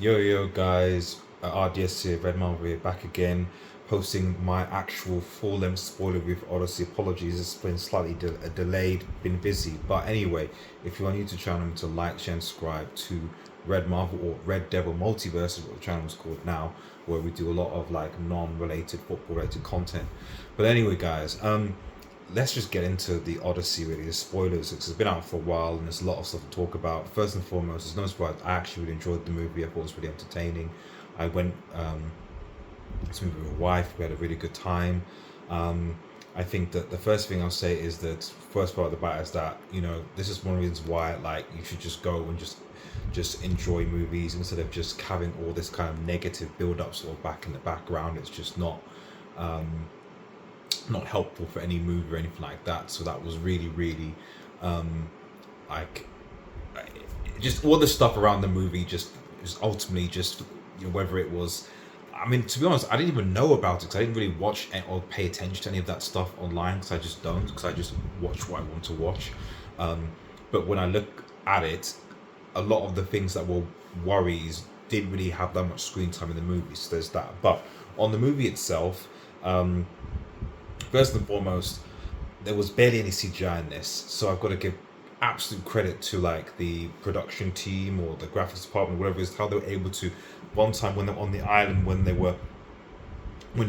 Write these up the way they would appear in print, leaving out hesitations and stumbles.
Yo guys, RDS here, Red Marvel here, back again, posting my actual full-length spoiler with Odyssey. Apologies, it's been slightly delayed, been busy. But anyway, if you are new to the channel, to like, share, and subscribe to Red Marvel or Red Devil Multiverse is what the channel is called now, where we do a lot of like non-related football-related content. But anyway, guys, let's just get into the Odyssey, really, the spoilers, because it's been out for a while and there's a lot of stuff to talk about. First and foremost, there's no surprise, I actually really enjoyed the movie. I thought it was really entertaining. I went to the movie with my wife, we had a really good time. I think that the first thing I'll say is that first part of the bat is that, this is one of the reasons why like you should just go and just enjoy movies instead of just having all this kind of negative build up sort of back in the background. It's just not helpful for any movie or anything like that. So that was really like just all the stuff around the movie just ultimately just whether it was, I mean, to be honest, I didn't even know about it because I didn't really watch or pay attention to any of that stuff online because I just don't, because I just watch what I want to watch. But when I look at it, a lot of the things that were worries didn't really have that much screen time in the movie, so there's that. But on the movie itself, first and foremost, there was barely any CGI in this, so I've got to give absolute credit to like the production team or the graphics department, whatever it is, how they were able to. One time when they're on the island, when they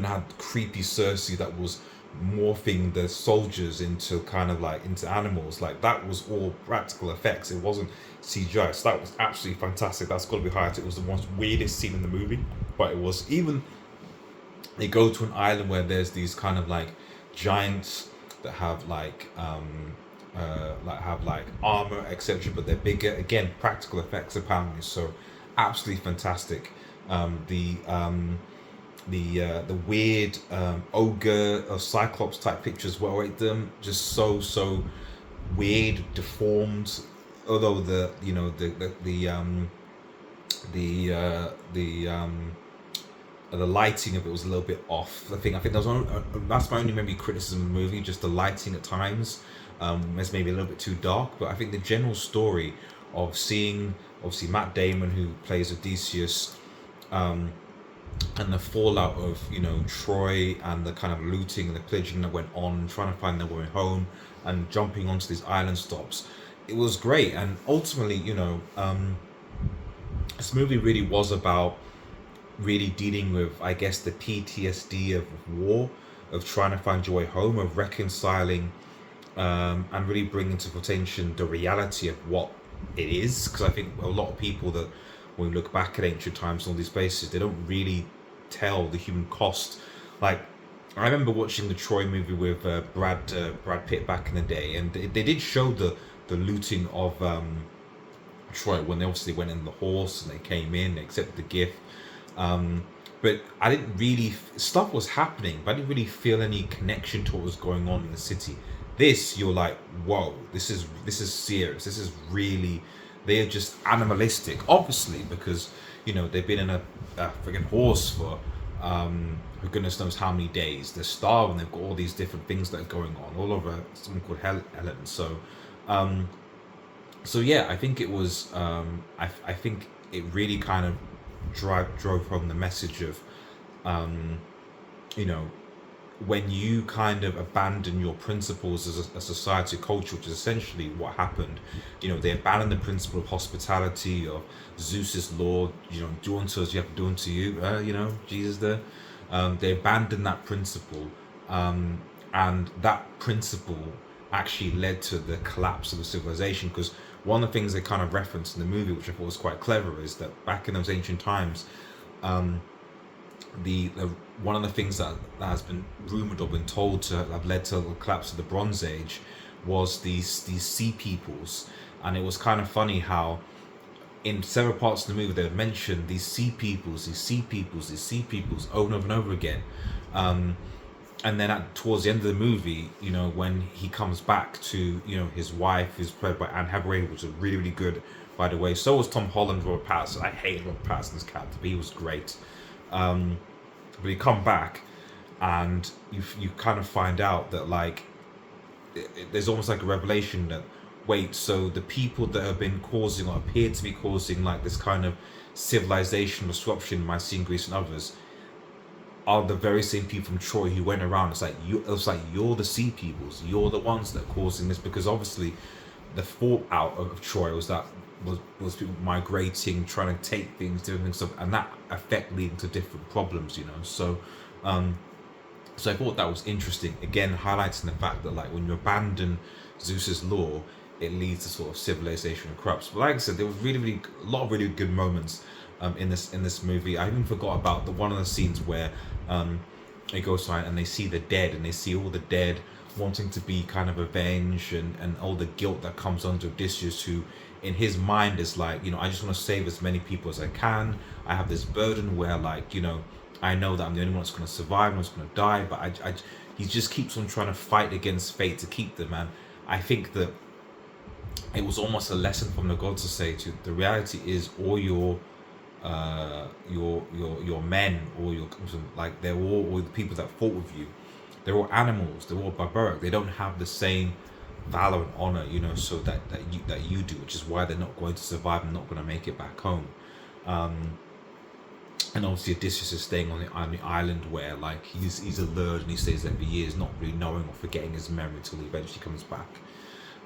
had creepy Cersei that was morphing the soldiers into kind of like into animals, like that was all practical effects. It wasn't CGI, so that was absolutely fantastic. That's got to be highlighted. It was the most weirdest scene in the movie, but it was even. They go to an island where there's these kind of like giants that have like armor, etc., but they're bigger. Again, practical effects apparently, so absolutely fantastic. The weird ogre or cyclops type pictures were like them, just so weird, deformed. Although the lighting of it was a little bit off. I think that's my only maybe criticism of the movie, just the lighting at times. It's maybe a little bit too dark, but I think the general story of seeing obviously Matt Damon, who plays Odysseus, and the fallout of Troy and the kind of looting and the pillaging that went on, trying to find their way home and jumping onto these island stops, it was great. And ultimately, this movie really was about really dealing with, I guess, the PTSD of war, of trying to find your way home, of reconciling, and really bringing to attention the reality of what it is. Because I think a lot of people that, when we look back at ancient times and all these places, they don't really tell the human cost. Like, I remember watching the Troy movie with Brad Pitt back in the day, and they did show the looting of Troy when they obviously went in the horse and they came in, they accepted the gift. But I didn't really, stuff was happening, but I didn't really feel any connection to what was going on in the city. This, you're like, whoa, this is serious. This is really, they're just animalistic, obviously, because they've been in a freaking horse for goodness knows how many days. They're starving. They've got all these different things that are going on all over something called Helen. So yeah, I think it was. I think it really kind of drove home the message of, you know, when you kind of abandon your principles as a society, culture, which is essentially what happened. They abandoned the principle of hospitality, of Zeus's law. Do unto us, you have to do unto you. Jesus there. They abandoned that principle, and that principle actually led to the collapse of the civilization. Because one of the things they kind of referenced in the movie, which I thought was quite clever, is that back in those ancient times, the one of the things that has been rumored or been told to have led to the collapse of the Bronze Age was these sea peoples. And it was kind of funny how in several parts of the movie they would mention these sea peoples over and over and over again. And then towards the end of the movie, when he comes back to, his wife, who's played by Anne Hathaway, which was really, really good, by the way. So was Tom Holland, Robert Pattinson. I hated Robert Pattinson's character, but he was great. But you come back, and you kind of find out that there's almost like a revelation that, wait, so the people that have been causing or appear to be causing like this kind of civilization disruption might seem Greece and others, are the very same people from Troy who went around. It's like you're the sea peoples, you're the ones that are causing this, because obviously the fallout of Troy was that was people migrating, trying to take things, doing things, stuff, and that effect leading to different problems, you know. So I thought that was interesting. Again, highlighting the fact that like when you abandon Zeus's law, it leads to sort of civilization and corrupts. But like I said, there was really a lot of really good moments in this movie. I even forgot about the one of the scenes where it goes on and they see the dead, and they see all the dead wanting to be kind of avenged, and all the guilt that comes onto Odysseus, who in his mind is like, you know, I just want to save as many people as I can. I have this burden where, like, you know, I know that I'm the only one that's going to survive, no one's going to die, but he just keeps on trying to fight against fate to keep them. And I think that it was almost a lesson from the gods to say to the reality is all your men, or your, like, they're all the people that fought with you, they're all animals, they're all barbaric, they don't have the same valor and honor, you know, so that you do, which is why they're not going to survive and not going to make it back home. And obviously Odysseus is staying on the island where, like, he's allured and he stays there for years, not really knowing or forgetting his memory until he eventually comes back.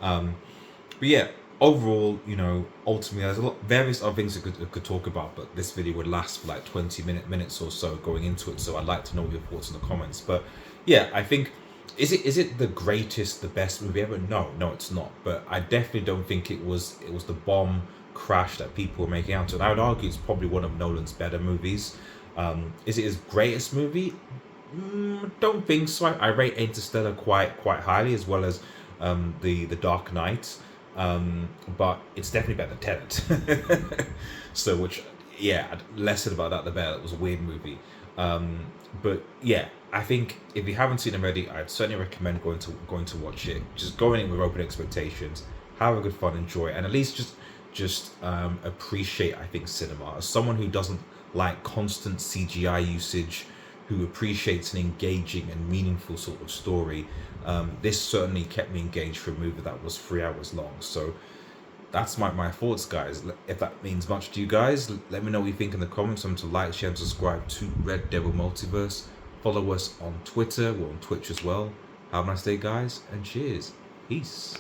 But yeah, overall, you know, ultimately there's various other things I could talk about, but this video would last for like 20 minutes or so going into it, so I'd like to know your thoughts in the comments. But yeah, I think, is it the greatest, the best movie ever? No, it's not. But I definitely don't think it was the bomb crash that people were making out to. And I would argue it's probably one of Nolan's better movies. Is it his greatest movie? Don't think so. I rate Interstellar quite highly, as well as the Dark Knight. But it's definitely better than Tenet. So, which, yeah, less said about that the better. It was a weird movie. But yeah, I think if you haven't seen it already, I'd certainly recommend going to watch it. Just going in with open expectations, have a good fun, enjoy it, and at least just appreciate, I think, cinema. As someone who doesn't like constant CGI usage, who appreciates an engaging and meaningful sort of story, this certainly kept me engaged for a movie that was 3 hours long. So that's my thoughts, guys. If that means much to you guys, let me know what you think in the comments. Remember to like, share, and subscribe to Red Devil Multiverse. Follow us on Twitter. We're on Twitch as well. Have a nice day, guys, and cheers. Peace.